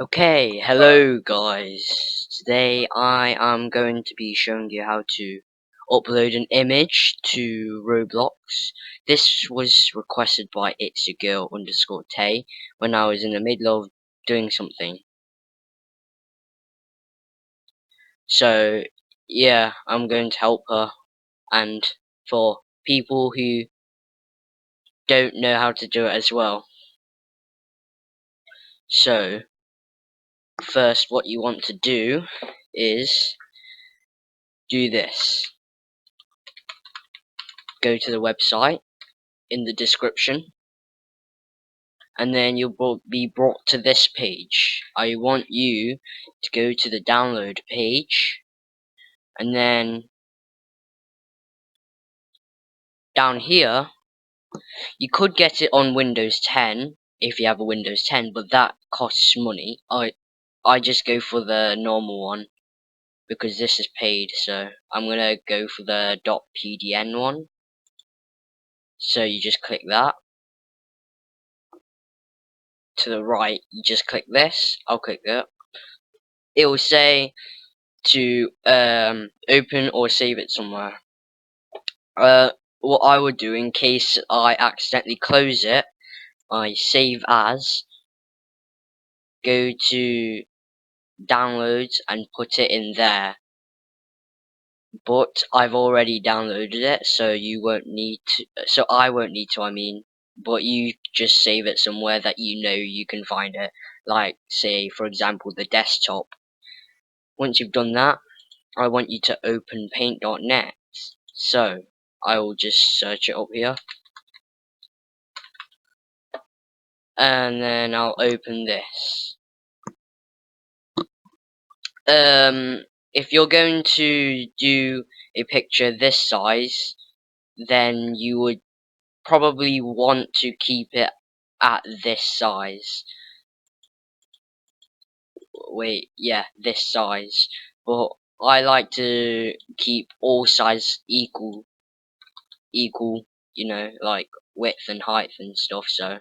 Okay, hello guys. Today I am going to be showing you how to upload an image to Roblox. This was requested by itsyourgirl_tay when I was in the middle of doing something. So yeah, I'm going to help her, and for people who don't know how to do it as well. So first what you want to do is do this. Go to the website in the description, and then you'll be brought to this page. I want you to go to the download page, and then down here you could get it on Windows 10 if you have a Windows 10, but that costs money. I just go for the normal one because this is paid, so I'm gonna go for the .pdn one. So you just click that. To the right you just click this. I'll click that. It will say to open or save it somewhere. What I would do in case I accidentally close it, I save as, go to downloads and put it in there. But I've already downloaded it, so you won't need to, so I won't need to, I mean, but you just save it somewhere that you know you can find it, like say for example the desktop. Once you've done that, I want you to open paint.net. So I will just search it up here, and then I'll open this. If you're going to do a picture this size, then you would probably want to keep it at this size. Wait, yeah, this size. But I like to keep all size equal, you know, like width and height and stuff, so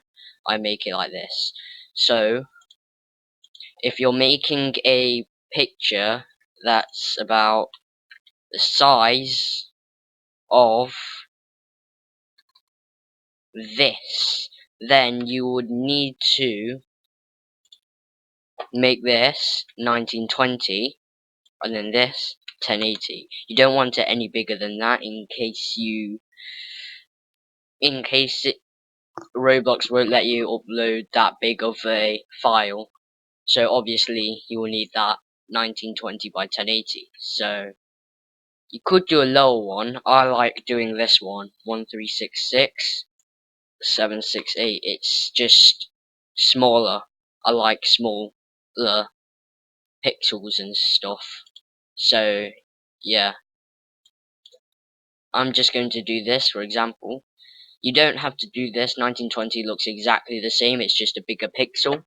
I make it like this. So if you're making a picture that's about the size of this, then you would need to make this 1920 and then this 1080. You don't want it any bigger than that in case Roblox won't let you upload that big of a file. So obviously you will need that 1920 by 1080. So you could do a lower one. I like doing this one, 1366 768. It's just smaller. I like smaller pixels and stuff. So yeah, I'm just going to do this for example. You don't have to do this. 1920 looks exactly the same, it's just a bigger pixel.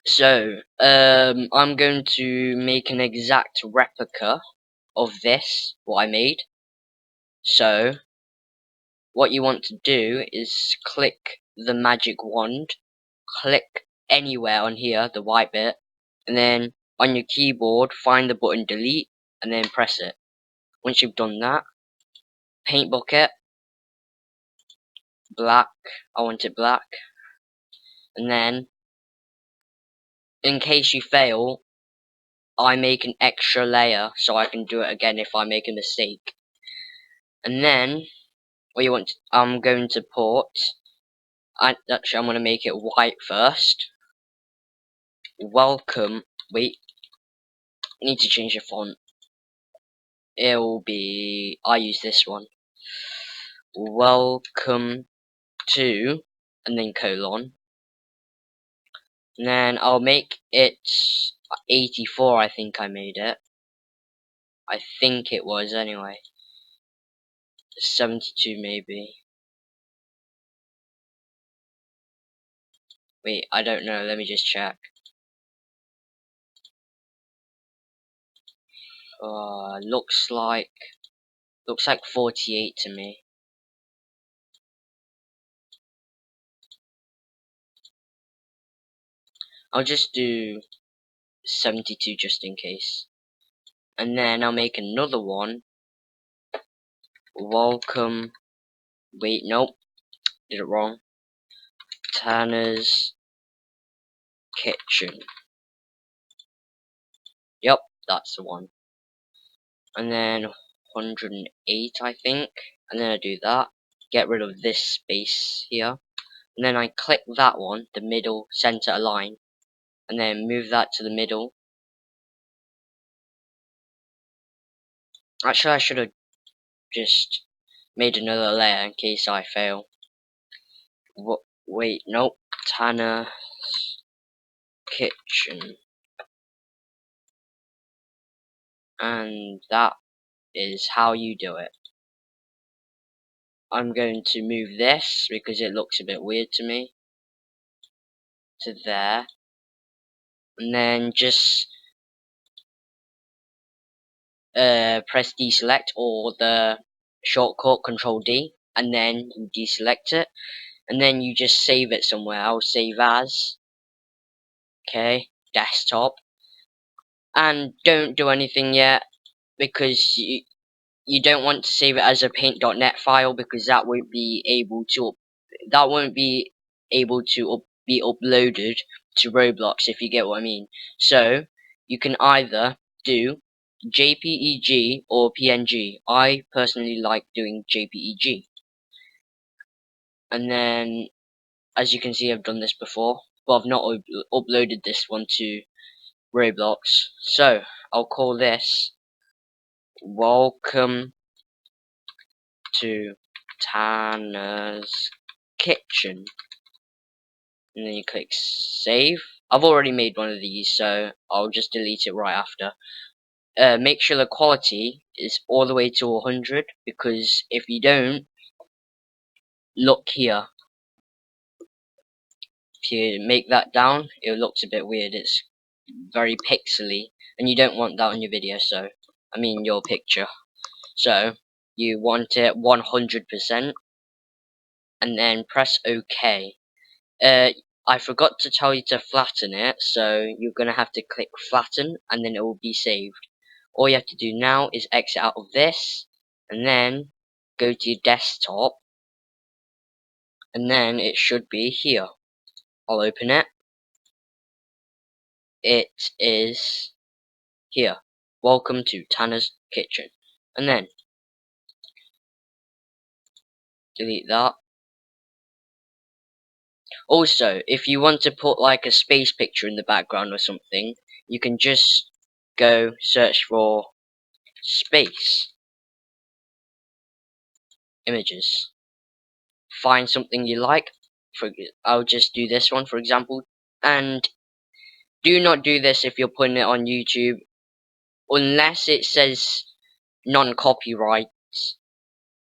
So I'm going to make an exact replica of this, what I made. So what you want to do is click the magic wand, click anywhere on here, the white bit, and then on your keyboard find the button delete and then press it. Once you've done that, paint bucket, black, I want it black, and then in case you fail, I make an extra layer so I can do it again if I make a mistake. And then what you want to, I'm going to put, actually I'm going to make it white first. Welcome, wait, I need to change the font. It will be, I use this one. Welcome to, and then colon. And then I'll make it 84, I think I made it. I think it was anyway. 72 maybe. Wait, I don't know, let me just check. Looks like 48 to me. I'll just do 72 just in case. And then I'll make another one. Welcome. Wait, nope. Did it wrong. Tanner's Kitchen. Yep, that's the one. And then 108, I think. And then I do that. Get rid of this space here. And then I click that one, the middle center align. And then move that to the middle. Actually, I should have just made another layer in case I fail. Wait, nope. Tanner's Kitchen. And that is how you do it. I'm going to move this because it looks a bit weird to me to there, and then just press deselect or the shortcut Control D, and then you deselect it, and then you just save it somewhere. I'll save as, okay, desktop, and don't do anything yet because you don't want to save it as a paint.net file because that won't be able to be uploaded to Roblox, if you get what I mean. So you can either do JPEG or PNG. I personally like doing JPEG. And then, as you can see, I've done this before, but I've not uploaded this one to Roblox. So I'll call this Welcome to Tanner's Kitchen, and then you click save. I've already made one of these, so I'll just delete it right after. Make sure the quality is all the way to 100, because if you don't, look here. If you make that down, it looks a bit weird. It's very pixely, and you don't want that on your video, so I mean your picture. So you want it 100%, and then press OK. I forgot to tell you to flatten it, so you're gonna have to click flatten, and then it will be saved. All you have to do now is exit out of this, and then go to your desktop, and then it should be here. I'll open it. It is here. Welcome to Tanner's Kitchen. And then delete that. Also, if you want to put like a space picture in the background or something, you can just go search for space images. Find something you like. I'll just do this one, for example. And do not do this if you're putting it on YouTube, unless it says non-copyright.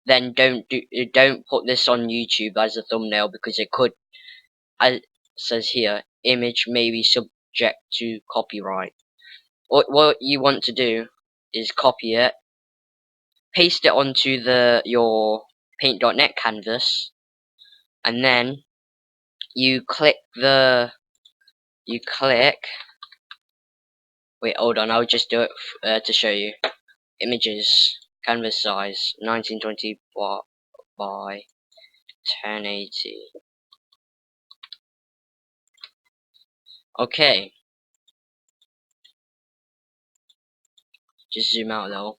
Then don't put this on YouTube as a thumbnail, because it could, as it says here, image may be subject to copyright. What you want to do is copy it, paste it onto your paint.net canvas, and then you click wait, hold on, I'll just do it to show you. Images, canvas size 1920 by 1080. Okay, just zoom out a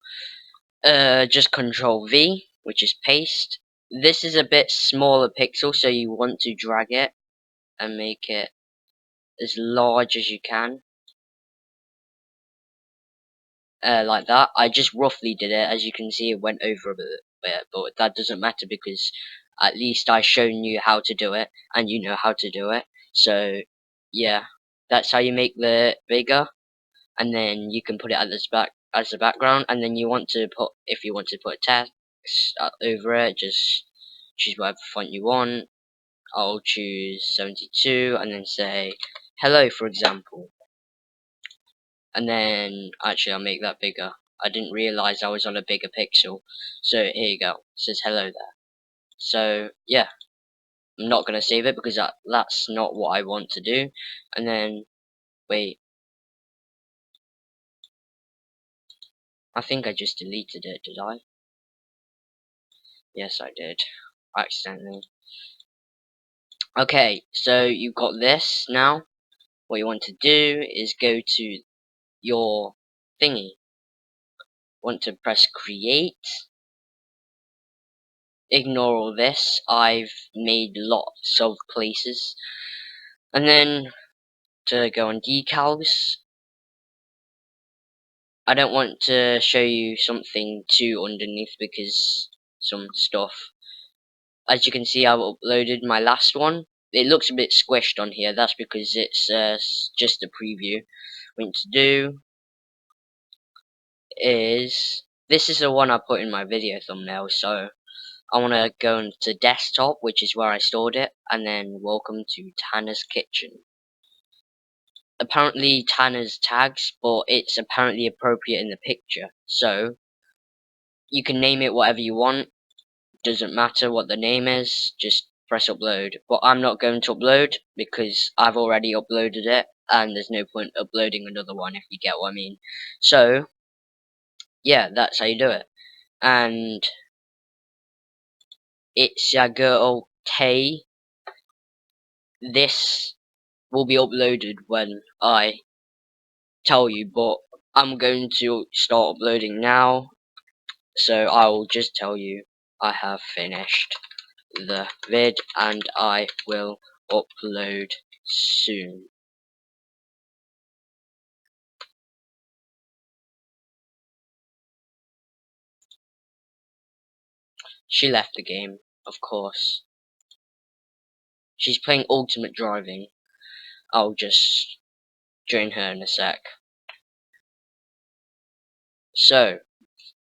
little. Just Control V, which is paste. This is a bit smaller pixel, so you want to drag it and make it as large as you can. Like that. I just roughly did it. As you can see, it went over a bit, but that doesn't matter because at least I've shown you how to do it, and you know how to do it. So, yeah, that's how you make the bigger, and then you can put it as the background, and then you want to put, if you want to put text over it, just choose whatever font you want. I'll choose 72, and then say hello, for example. And then, actually, I'll make that bigger. I didn't realize I was on a bigger pixel. So, here you go. It says hello there. So, yeah. I'm not going to save it because that's not what I want to do. And then, Wait. I think I just deleted it, did I? Yes, I did. Accidentally. Okay, so you've got this now. What you want to do is go to your thingy. Want to press create. Ignore all this. I've made lots of places. And then to go on decals. I don't want to show you something too underneath because some stuff. As you can see, I've uploaded my last one. It looks a bit squished on here. That's because it's just a preview. What you need to do is, this is the one I put in my video thumbnail, so I want to go into desktop, which is where I stored it, and then welcome to Tanner's Kitchen. Apparently Tanner's tags, but it's apparently appropriate in the picture, so you can name it whatever you want. Doesn't matter what the name is, just press upload. But I'm not going to upload because I've already uploaded it, and there's no point uploading another one, if you get what I mean. So yeah, that's how you do it. And it's your girl Tay. This will be uploaded when I tell you, but I'm going to start uploading now, so I will just tell you I have finished the vid and I will upload soon. She left the game, of course. She's playing Ultimate Driving. I'll just join her in a sec. So,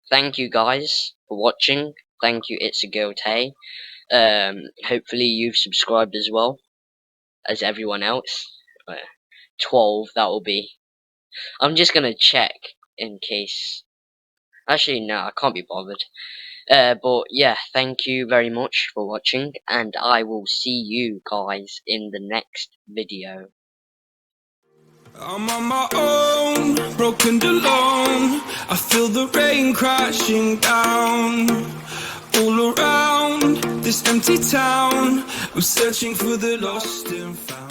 thank you guys for watching. Thank you, It's a Girl Tay. Hopefully you've subscribed as well as everyone else. 12, that will be. I'm just gonna check in case. Actually, no, I can't be bothered. But yeah, thank you very much for watching, and I will see you guys in the next video. I'm on my own, broken and alone. I feel the rain crashing down all around this empty town. I'm searching for the lost and found.